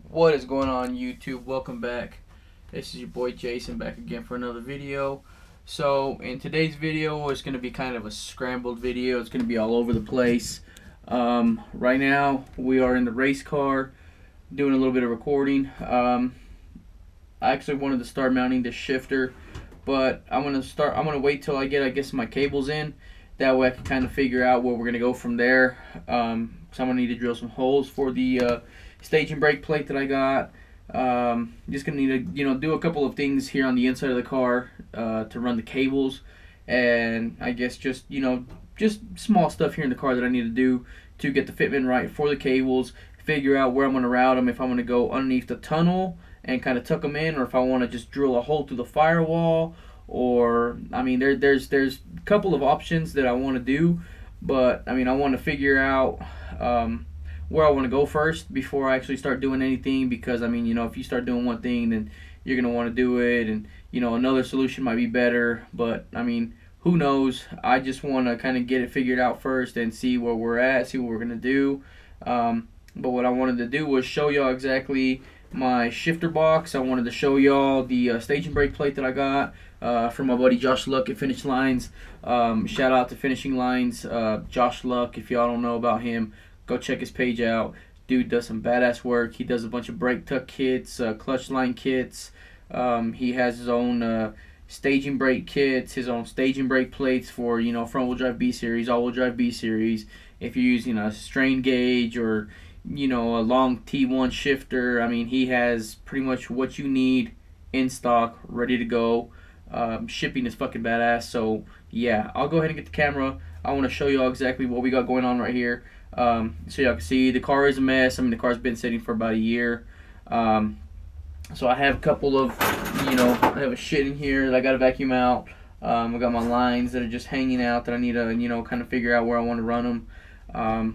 What is going on, YouTube? Welcome back. This is your boy Jason back again for another video. So in today's video, it's going to be kind of a scrambled video. It's going to be all over the place. Right now we are in the race car doing a little bit of recording. I actually wanted to start mounting the shifter, but I'm going to wait till I get, I guess, my cables in. That way I can kind of figure out where we're going to go from there. So I'm going to need to drill some holes for the staging brake plate that I got. Just gonna need to do a couple of things here on the inside of the car to run the cables, and I guess just small stuff here in the car that I need to do to get the fitment right for the cables. Figure out where I'm gonna route them, if I'm gonna go underneath the tunnel and kind of tuck them in, or if I want to just drill a hole through the firewall. Or I mean, there's a couple of options that I want to do, but I mean, I want to figure out where I want to go first before I actually start doing anything, because I mean, if you start doing one thing, then you're going to want to do it, and another solution might be better, but I mean, who knows. I just want to kind of get it figured out first and see where we're at, see what we're going to do. But what I wanted to do was show y'all exactly my shifter box. I wanted to show y'all the staging brake plate that I got from my buddy Josh Luck at Finish Lines. Shout out to Finishing Lines. Josh Luck, if y'all don't know about him, go check his page out. Dude does some badass work. He does a bunch of brake tuck kits, clutch line kits. He has his own staging brake kits, his own staging brake plates for front wheel drive B series, all wheel drive B series. If you're using a strain gauge or a long T1 shifter, I mean, he has pretty much what you need in stock, ready to go. Shipping is fucking badass. So yeah, I'll go ahead and get the camera. I want to show y'all exactly what we got going on right here. So y'all can see the car is a mess. I mean, the car's been sitting for about a year. So I have a couple of, I have a shit in here that I got to vacuum out. I got my lines that are just hanging out that I need to, kind of figure out where I want to run them.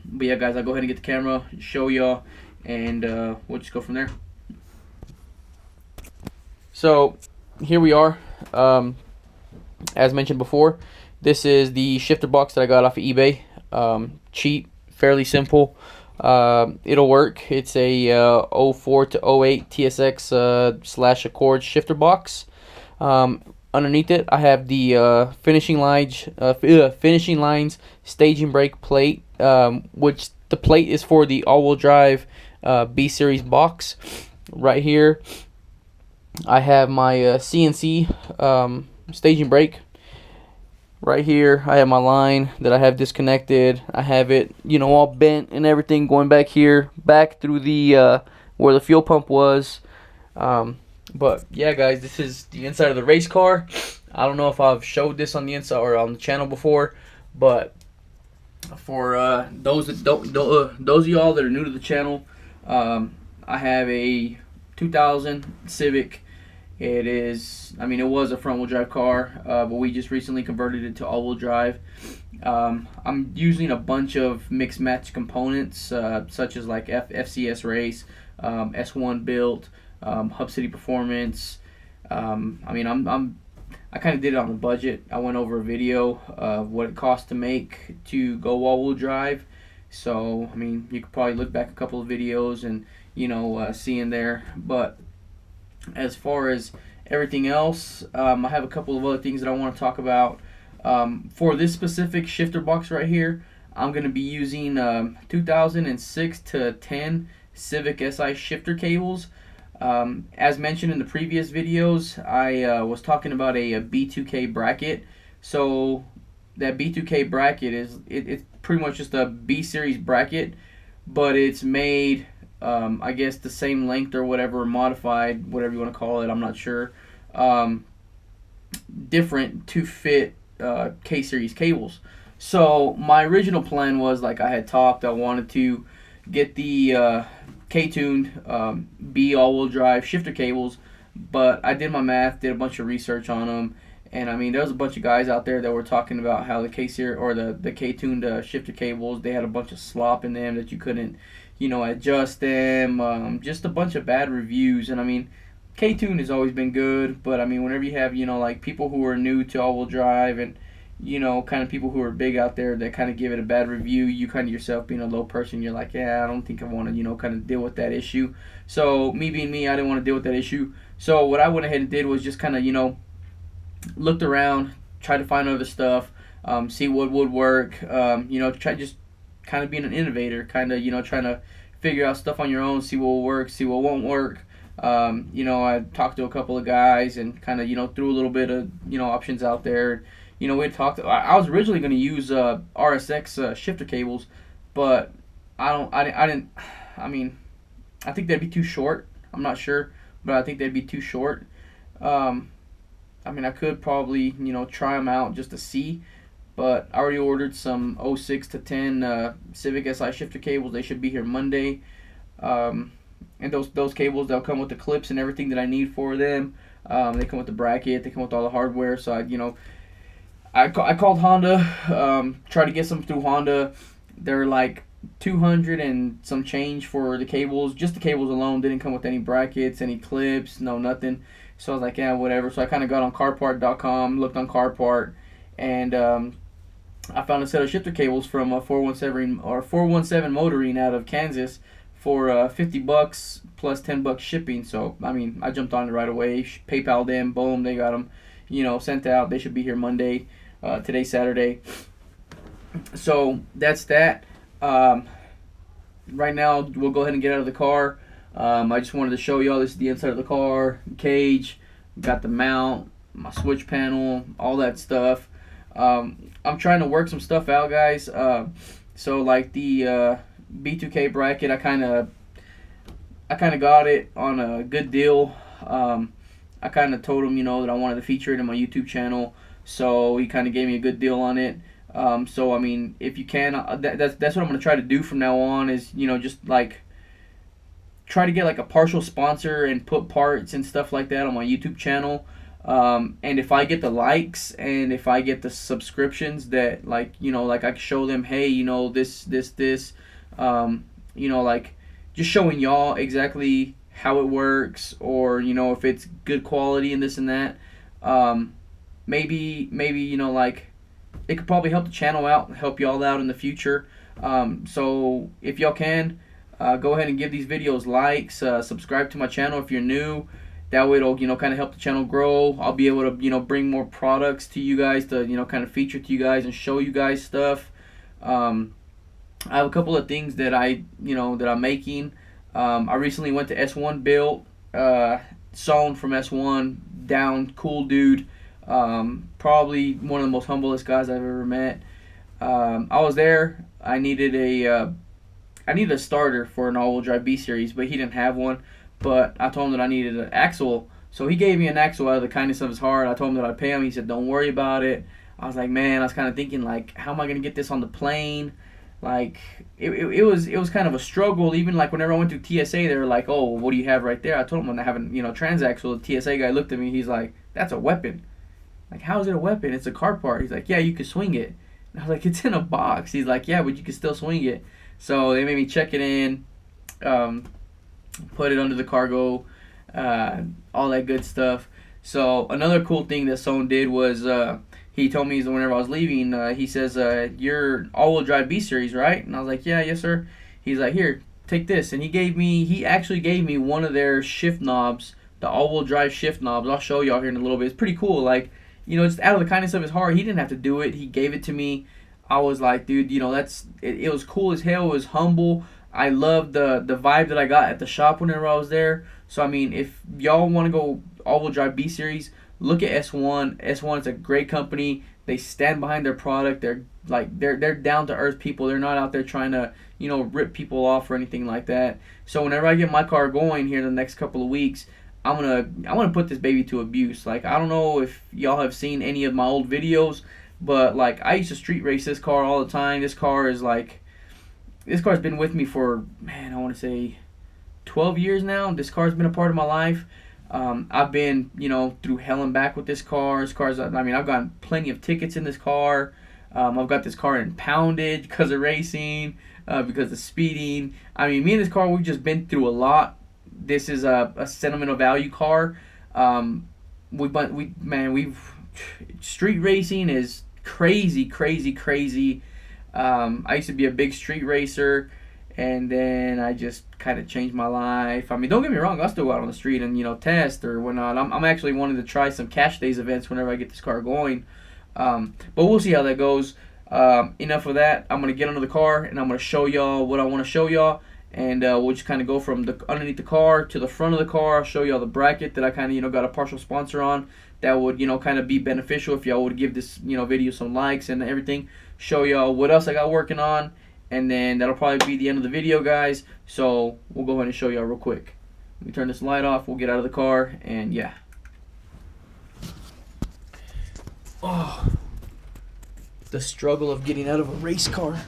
But yeah, guys, I'll go ahead and get the camera, show y'all, and we'll just go from there. So here we are. As mentioned before, this is the shifter box that I got off of eBay. Cheap, fairly simple. It'll work. It's a 04 to 08 TSX / Accord shifter box. Underneath it, I have the finishing lines staging brake plate, which the plate is for the all-wheel drive B series box. Right here, I have my CNC staging brake. Right here, I have my line that I have disconnected. I have it, all bent and everything, going back here, back through the where the fuel pump was. But yeah, guys, this is the inside of the race car. I don't know if I've showed this on the inside or on the channel before, but for those of y'all that are new to the channel, I have a 2000 Civic. It is, I mean, it was a front wheel drive car, but we just recently converted it to all wheel drive. I'm using a bunch of mixed match components, such as like FCS Race, S1 Built, Hub City Performance. I mean, I kind of did it on the budget. I went over a video of what it cost to make to go all wheel drive. So I mean, you could probably look back a couple of videos and see in there. But as far as everything else, I have a couple of other things that I want to talk about. For this specific shifter box right here, I'm going to be using 2006 to 10 Civic Si shifter cables. As mentioned in the previous videos, I was talking about a B2K bracket. So that B2K bracket it's pretty much just a B series bracket, but it's made I guess the same length or whatever, modified, whatever you want to call it, I'm not sure, different to fit K-series cables. So my original plan was, like I had talked, I wanted to get the K-tuned B all-wheel drive shifter cables, but I did my math, did a bunch of research on them, and I mean, there was a bunch of guys out there that were talking about how the K-series or the K-tuned shifter cables, they had a bunch of slop in them that you couldn't adjust them, just a bunch of bad reviews. And I mean, K-tune has always been good, but I mean, whenever you have like people who are new to all-wheel drive, and you know, kind of people who are big out there that kind of give it a bad review. You kind of yourself being a low person, you're like, yeah, I don't think I want to, you know, kind of deal with that issue. So me being me, I didn't want to deal with that issue. So what I went ahead and did was just kind of, you know, looked around, tried to find other stuff, see what would work. You know, try just kind of being an innovator, kind of, you know, trying to figure out stuff on your own, see what will work, see what won't work. You know, I talked to a couple of guys and kind of, you know, threw a little bit of, you know, options out there. You know, we had talked. I was originally going to use RSX shifter cables, but I didn't. I mean, I think they'd be too short. I'm not sure, but I think they'd be too short. Um, I mean, I could probably, you know, try them out just to see, but I already ordered some '06 to 10 Civic Si shifter cables. They should be here Monday. Um, and those cables, they'll come with the clips and everything that I need for them. They come with the bracket. They come with all the hardware. So I called Honda, tried to get some through Honda. They're like 200 and some change for the cables. Just the cables alone didn't come with any brackets, any clips, no nothing. So I was like, yeah, whatever. So I kind of got on carpart.com, looked on Carpart, and I found a set of shifter cables from 417 Motoring out of Kansas for $50 plus $10 shipping. So I mean, I jumped on it right away. PayPal them, boom, they got them, you know, sent out. They should be here Monday. Today's Saturday. So that's that. Right now, we'll go ahead and get out of the car. I just wanted to show y'all, this is the inside of the car, cage, got the mount, my switch panel, all that stuff. I'm trying to work some stuff out, guys. So like the B2K bracket, I kind of got it on a good deal. I kind of told him, you know, that I wanted to feature it in my YouTube channel. So he kind of gave me a good deal on it. So I mean, if you can, that's what I'm gonna try to do from now on. Is, you know, just like try to get like a partial sponsor and put parts and stuff like that on my YouTube channel. And if I get the likes and if I get the subscriptions, that, like, you know, like I can show them, hey, you know, this, you know, like just showing y'all exactly how it works, or, you know, if it's good quality and this and that. Maybe, you know, like, it could probably help the channel out, help y'all out in the future. So if y'all can, go ahead and give these videos likes, subscribe to my channel if you're new. That way it'll, you know, kind of help the channel grow. I'll be able to, you know, bring more products to you guys to, you know, kind of feature to you guys and show you guys stuff. I have a couple of things that that I'm making. I recently went to S1 built, Sean from S1, down, cool dude. Probably one of the most humblest guys I've ever met. I was there. I needed a starter for an all-wheel drive B series, but he didn't have one. But I told him that I needed an axle, so he gave me an axle out of the kindness of his heart. I told him that I'd pay him. He said, "Don't worry about it." I was like, man, I was kind of thinking, like, how am I gonna get this on the plane? Like, it was kind of a struggle. Even like whenever I went through TSA, they were like, "Oh, what do you have right there?" I told them I have a, you know, transaxle. The TSA guy looked at me. He's like, "That's a weapon." Like, how is it a weapon? It's a car part. He's like, "Yeah, you can swing it." And I was like, "It's in a box." He's like, "Yeah, but you can still swing it." So they made me check it in, put it under the cargo, all that good stuff. So another cool thing that someone did was he told me whenever I was leaving, he says, "You're all-wheel drive B series, right?" And I was like, "Yeah, yes, sir." He's like, "Here, take this," and he actually gave me one of their shift knobs, the all-wheel drive shift knobs. I'll show y'all here in a little bit. It's pretty cool. Like, you know, just out of the kindness of his heart, he didn't have to do it. He gave it to me. I was like, dude, you know, it was cool as hell. It was humble. I loved the vibe that I got at the shop whenever I was there. So I mean, if y'all want to go all-wheel drive B series, look at S1. S1 is a great company. They stand behind their product. They're down to earth people. They're not out there trying to, you know, rip people off or anything like that. So whenever I get my car going here in the next couple of weeks, I'm gonna put this baby to abuse. Like, I don't know if y'all have seen any of my old videos, but like, I used to street race this car all the time. This car's been with me for, man, I want to say 12 years now. This car's been a part of my life. I've been, you know, through hell and back with this car. I mean, I've gotten plenty of tickets in this car. I've got this car impounded because of racing, because of speeding. I mean, me and this car, we've just been through a lot. This is a sentimental value car. Street racing is crazy, crazy, crazy. I used to be a big street racer, and then I just kind of changed my life. I mean, don't get me wrong, I'll still go out on the street and, you know, test or whatnot. I'm actually wanting to try some cash days events whenever I get this car going. But we'll see how that goes. Enough of that. I'm going to get under the car, and I'm going to show y'all what I want to show y'all. And we'll just kind of go from the underneath the car to the front of the car. I'll show y'all the bracket that I kind of, you know, got a partial sponsor on. That would, you know, kind of be beneficial if y'all would give this, you know, video some likes and everything. Show y'all what else I got working on. And then that'll probably be the end of the video, guys. So we'll go ahead and show y'all real quick. Let me turn this light off. We'll get out of the car. And yeah. Oh, the struggle of getting out of a race car.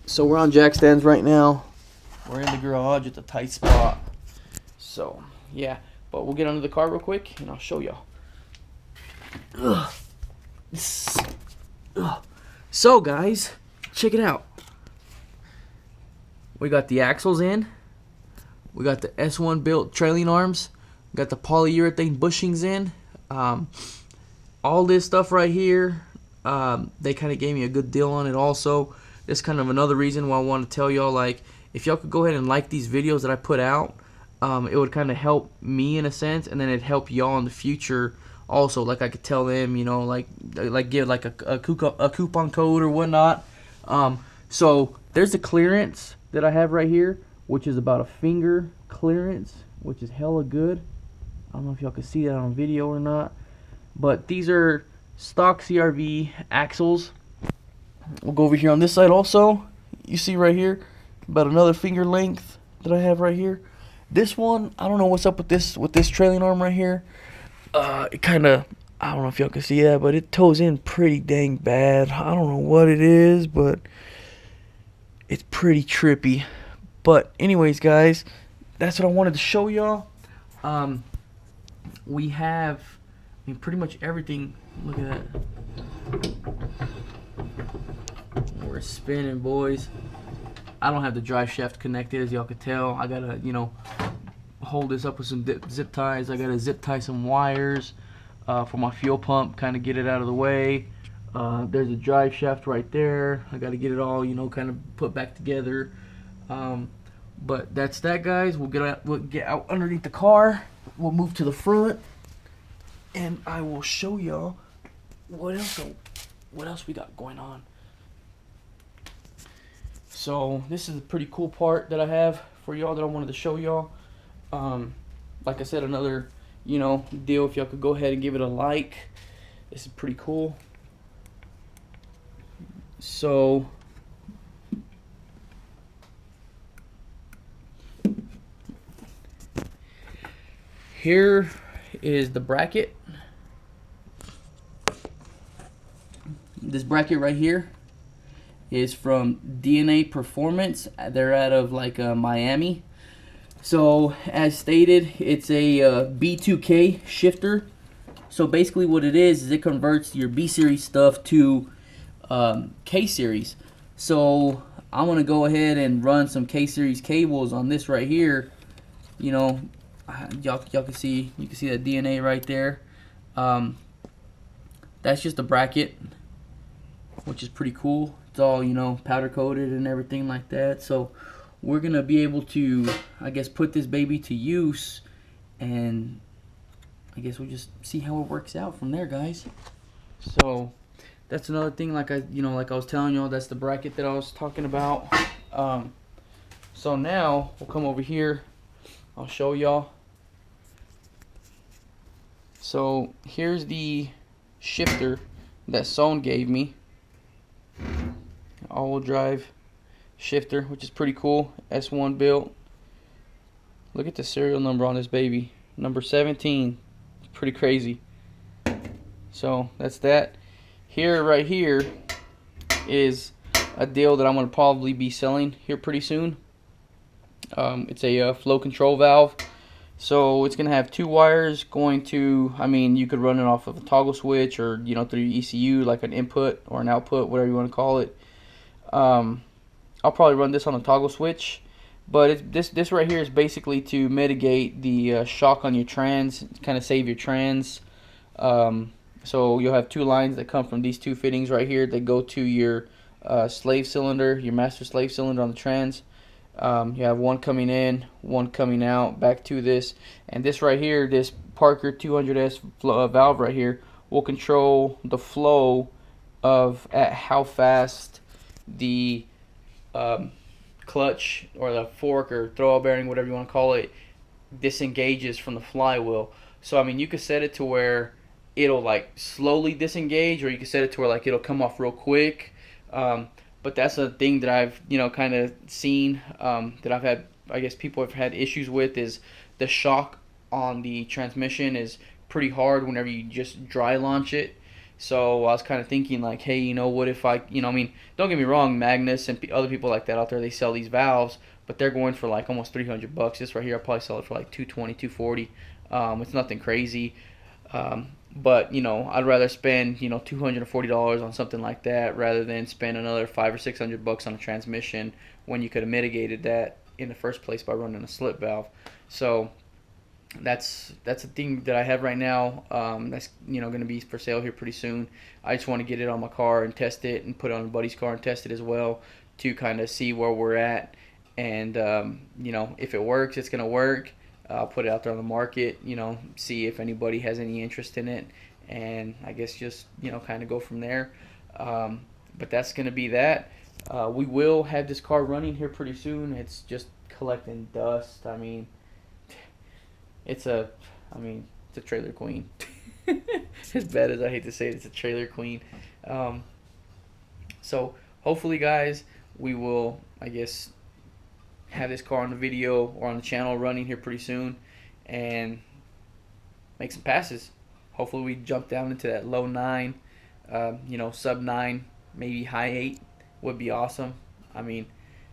So we're on jack stands right now. We're in the garage at the tight spot. So yeah, but we'll get under the car real quick and I'll show y'all. So guys, check it out. We got the axles in. We got the S1 built trailing arms. We got the polyurethane bushings in. All this stuff right here, they kind of gave me a good deal on it also. That's kind of another reason why I want to tell y'all, like, if y'all could go ahead and like these videos that I put out, it would kind of help me in a sense, and then it'd help y'all in the future also. Like, I could tell them, you know, like give like a coupon code or whatnot. So there's the clearance that I have right here, which is about a finger clearance, which is hella good. I don't know if y'all can see that on video or not, but these are stock CRV axles. We'll go over here on this side also. You see right here, about another finger length that I have right here. This one, I don't know what's up with this trailing arm right here. It kind of, I don't know if y'all can see that, but it toes in pretty dang bad. I don't know what it is, but it's pretty trippy. But anyways, guys, that's what I wanted to show y'all. We have, I mean, pretty much everything. Look at that. We're spinning, boys. I don't have the drive shaft connected, as y'all could tell. I gotta, you know, hold this up with some zip ties. I gotta zip tie some wires for my fuel pump, kind of get it out of the way. There's a drive shaft right there. I gotta get it all, you know, kind of put back together. But that's that, guys. We'll get out underneath the car. We'll move to the front, and I will show y'all what else we got going on. So this is a pretty cool part that I have for y'all that I wanted to show y'all. Like I said, another, you know, deal. If y'all could go ahead and give it a like, this is pretty cool. So here is the bracket. This bracket right here is from DNA Performance. They're out of like Miami. So as stated, it's a B2K shifter. So basically what it is it converts your B series stuff to K series. So I'm gonna go ahead and run some K series cables on this right here. You know, y'all can see, you can see that DNA right there. That's just a bracket, which is pretty cool. It's all, you know, powder coated and everything like that. So we're gonna be able to, I guess, put this baby to use, and I guess we'll just see how it works out from there, guys. So that's another thing, like I was telling y'all, that's the bracket that I was talking about. So now we'll come over here. I'll show y'all. So here's the shifter that Son gave me. All-wheel drive shifter, which is pretty cool. S1 built. Look at the serial number on this baby, number 17. Pretty crazy. So that's that. Here, right here, is a deal that I'm going to probably be selling here pretty soon. It's a flow control valve. So it's going to have two wires going to, I mean, you could run it off of a toggle switch, or, you know, through your ECU, like an input or an output, whatever you want to call it. I'll probably run this on a toggle switch, but this right here is basically to mitigate the shock on your trans, kind of save your trans. So you'll have two lines that come from these two fittings right here. They go to your slave cylinder, your master slave cylinder on the trans. You have one coming in, one coming out, back to this. And this right here, this Parker 200S valve right here, will control the flow of at how fast the clutch or the fork or throw bearing, whatever you want to call it, disengages from the flywheel. So I mean, you could set it to where it'll like slowly disengage, or you can set it to where like it'll come off real quick. But that's a thing that I've kind of seen, that I've had, I guess people have had issues with, is the shock on the transmission is pretty hard whenever you just dry launch it. So I was kind of thinking like, hey, what if I, I mean, don't get me wrong, Magnus and other people like that out there, they sell these valves, but they're going for like almost $300. This right here, I'll probably sell it for like 220, 240. It's nothing crazy. But I'd rather spend $240 on something like that rather than spend another $500 or $600 on a transmission when you could have mitigated that in the first place by running a slip valve. So that's a thing that I have right now. That's going to be for sale here pretty soon. I just want to get it on my car and test it, and put it on a buddy's car and test it as well, to kind of see where we're at. And if it works, it's going to work. I'll put it out there on the market, see if anybody has any interest in it, and I guess just kind of go from there. But that's going to be that. We will have this car running here pretty soon. It's just collecting dust. I mean, it's a trailer queen. As bad as I hate to say it, it's a trailer queen. So hopefully, guys, we will, I guess, have this car on the video or on the channel running here pretty soon, and make some passes. Hopefully we jump down into that low 9, sub 9, maybe high 8 would be awesome. I mean,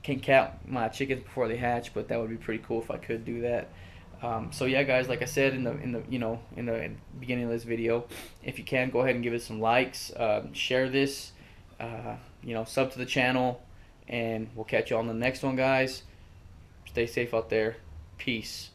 can't count my chickens before they hatch, but that would be pretty cool if I could do that. So yeah, guys, like I said in the beginning of this video, if you can, go ahead and give it some likes, share this, sub to the channel, and we'll catch you on the next one, guys. Stay safe out there. Peace.